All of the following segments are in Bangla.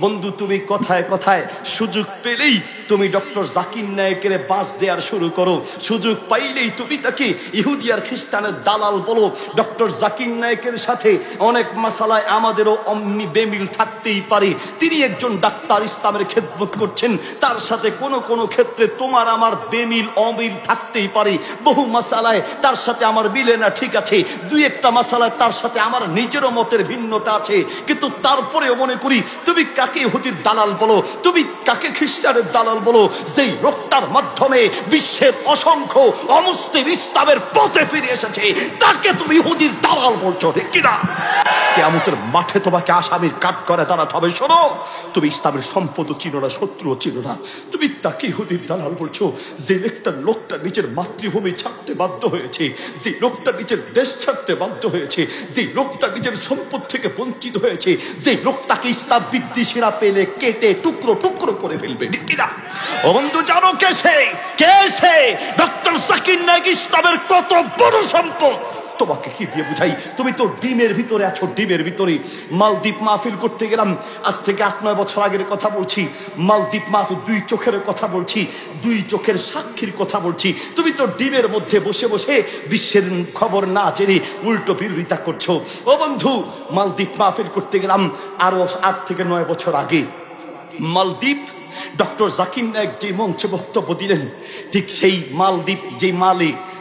বন্ধু তুমি কথায় কথায় সুযোগ পেলেই তুমি ডক্টর জাকির নায়েকের বাস দেওয়ার শুরু করো, সুযোগ পাইলেই তুমি তাকে ইহুদি আর খ্রিস্টানের দালাল বলো। ডক্টর জাকির নায়েকের সাথে অনেক মাসালায় আমাদেরও অমনি বেমিল থাকতেই পারে, তিনি একজন ডাক্তার, ইসলামের খেদমত করছেন, তার সাথে কোনো কোনো ক্ষেত্রে তোমার আমার বেমিল অমিল থাকতেই পারে। বহু মাসালায় তার সাথে আমার মিলে না, ঠিক আছে, দুই একটা মাসালায় তার সাথে আমার নিজেরও মতের ভিন্নতা আছে, কিন্তু তারপরেও মনে করি তুমি কাকে ইহুদির দালাল বলো, তুমি কাকে খ্রিস্টানের দালাল বলো, যেই লোকটার মাধ্যমে বিশ্বের অসংখ্য অমুসলিম ইসলামের পথে ফিরে এসেছে, তাকে তুমি ইহুদির দালাল বলছো, ঠিক কিনা? কিয়ামতের মাঠে তোমাকে আসামির কাঠ করে দাঁড়াতে হবে। শোনো, তুমি ইসলামের সম্পদও চিনো না, শত্রুও চিনো না, তুমি তাকে ইহুদির দালাল বলছো। যে লোকটা নিজের মাতৃভূমি ছাড়তে বাধ্য হয়েছে, যে লোকটা নিজের দেশ ছাড়তে বাধ্য হয়েছে, যে লোকটা নিজের সম্পদ থেকে বঞ্চিত হয়েছে, যে লোকটাকে ইসলাম বিদ্বেষীরা পেলে কেটে টুকরো টুকরো করে ফেলবে, ঠিক কিনা? ও বন্ধু, জানো কে সে? ডক্টর জাকির নায়েক ইসলামের কত বড় সম্পদ। তোমাকে কি দিয়ে বুঝাই? তুমি তো ডিমের ভিতরে আছো, ডিমের ভিতরে। মালদ্বীপ মাহফিল করতে গেলাম, আজ থেকে 8-9 বছর আগের কথা বলছি। মালদ্বীপ মাহফিল, 2 চোখের কথা বলছি, 2 চোখের সাক্ষীর কথা বলছি। তুমি তো ডিমের মধ্যে বসে বসে বিশ্বের খবর না জেনে উল্টো বিরোধিতা করছো। ও বন্ধু, মালদ্বীপ মাহফিল করতে গেলাম আরো 8 থেকে 9 বছর আগে। মালদ্বীপ, ডক্টর জাকির নায়েক যে মঞ্চে বক্তব্য দিলেন, ঠিক সেই মালদ্বীপ, যে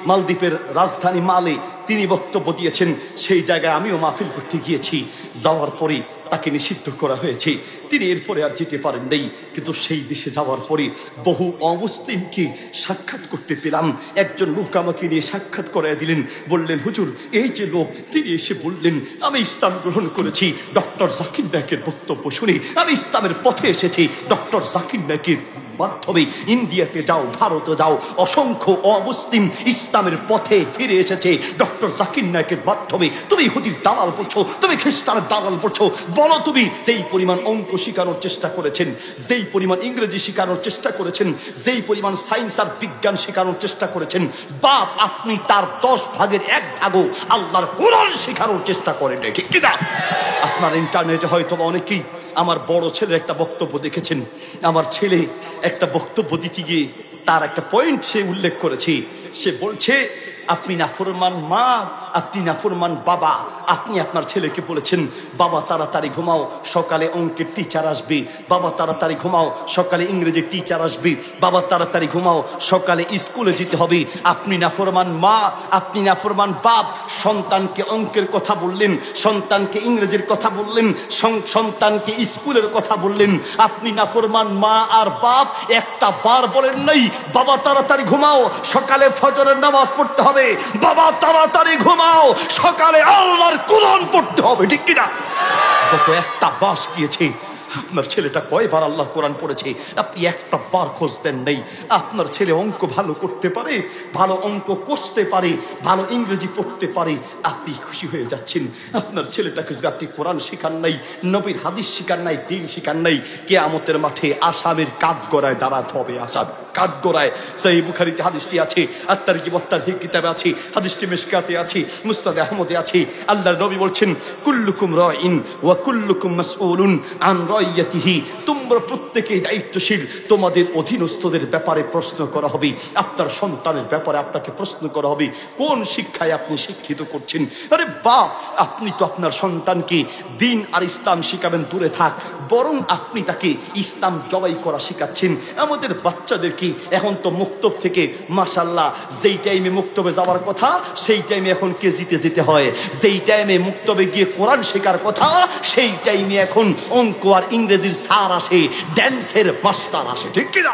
মালদ্বীপের রাজধানী মালে তিনি বক্তব্য দিয়েছেন, সেই জায়গায় আমিও মাহফিল করতে গিয়েছি। যাওয়ার পরে তাকে নিষিদ্ধ করা হয়েছে, তিনি এরপরে আর যেতে পারেন নাই। কিন্তু সেই দেশে যাওয়ার পরে বহু অমুসলিমকে সাক্ষাৎ করতে পেলাম। একজন লোক আমাকে নিয়ে সাক্ষাৎ করায় দিলেন, বললেন, হুজুর, এই যে লোক, তিনি এসে বললেন, আমি ইসলাম গ্রহণ করেছি ডক্টর জাকির নায়েকের বক্তব্য শুনে, আমি ইসলামের পথে এসেছি ডক্টর জাকির নায়েকের মাধ্যমে। ইন্ডিয়াতে যাও, ভারতে যাও, অসংখ্য অমুসলিম ইসলামের পথে ফিরে এসেছে ডক্টর জাকির নায়েকের মাধ্যমে। তুমি ইহুদির দালাল বলছো, তুমি খ্রিস্টানের দালাল বলছো। বলো, তুমি যেই পরিমাণ অঙ্ক শিখানোর চেষ্টা করেছেন, যেই পরিমাণ ইংরেজি শিখানোর চেষ্টা করেছেন, যেই পরিমাণ সায়েন্স আর বিজ্ঞান শেখানোর চেষ্টা করেছেন, বাপ আপনি তার 10 ভাগের 1 ভাগও আল্লাহর কোরআন শেখানোর চেষ্টা করেন, ঠিক কিনা? আপনার ইন্টারনেটে হয়তো অনেকেই আমার বড় ছেলের একটা বক্তব্য দেখেছেন। আমার ছেলে একটা বক্তব্য দিতে গিয়ে তার একটা পয়েন্ট সে উল্লেখ করেছে। সে বলছে, আপনি নাফরমান মা, আপনি নাফরমান বাবা। আপনি আপনার ছেলেকে বলেছেন, বাবা তাড়াতাড়ি ঘুমাও, সকালে অঙ্কের টিচার আসবে, বাবা তাড়াতাড়ি ঘুমাও, সকালে ইংরেজি টিচার আসবে, বাবা তাড়াতাড়ি ঘুমাও, সকালে স্কুলে যেতে হবে। আপনি নাফরমান মা, আপনি নাফরমান বাপ। সন্তানকে অঙ্কের কথা বললেন, সন্তানকে ইংরেজির কথা বললেন, সন্তানকে স্কুলের কথা বললেন। আপনি নাফরমান মা আর বাপ, একটা বার বলেন নাই, বাবা তাড়াতাড়ি ঘুমাও, সকালে ফজরের নামাজ পড়তে হবে, বাবা তাড়াতাড়ি ঘুমাও, সকালে আল্লাহর কোরআন পড়তে হবে, ঠিক কিনা? কত একটা বাস গিয়েছে। আপনার ছেলেটা কয়বার আল্লাহর কোরআন পড়েছে? আপনি একটা বার খোঁজ দেন নেই। আপনার ছেলে অঙ্ক ভালো করতে পারে, ভালো অঙ্ক কষতে পারে, ভালো ইংরেজি পড়তে পারে, আপনি খুশি হয়ে যাচ্ছেন। আপনার ছেলেটাকে যদি আপনি কোরআন শিখান নাই, নবীর হাদিস শিখান নাই, দিন শিখান নাই, কিয়ামতের মাঠে আসামের কাঠগড়ায় দাঁড়াতে হবে। আসাম কাঠগড়ায়। সহিহ বুখারীতে হাদিসটি আছে, আত-তারগীব ওয়াত-তারহীব কিতাবে আছে, হাদিসটি মিশকাতে আছে, মুসনাদ আহমদে আছে। আল্লাহর নবী বলছেন, কুল্লুকুম রাইন ওয়া কুল্লুকুম মাসউলুন আন রাইয়াতিহি। তোমরা প্রত্যেকেই দায়িত্বশীল, তোমাদের অধীনস্থদের ব্যাপারে প্রশ্ন করা হবে, আপনার সন্তানের ব্যাপারে আপনাকে প্রশ্ন করা হবে, কোন শিক্ষায় আপনি শিক্ষিত করছেন। আরে বাপ, আপনি তো আপনার সন্তানকে দিন আর ইসলাম শিখাবেন দূরে থাক, বরং আপনি তাকে ইসলাম জবাই করা শিখাচ্ছেন। আমাদের বাচ্চাদেরকে এখন তো মুক্তব থেকে মাশাআল্লাহ, যেই টাইমে মুক্তবে যাওয়ার কথা সেই টাইমে এখন কেজিতে যেতে হয়, যেই টাইমে মুক্তবে গিয়ে কোরআন শেখার কথা সেই টাইমে এখন অঙ্ক আর ইংরেজির স্যার আসে, ড্যান্সের মাস্টার আসে, ঠিক কিনা?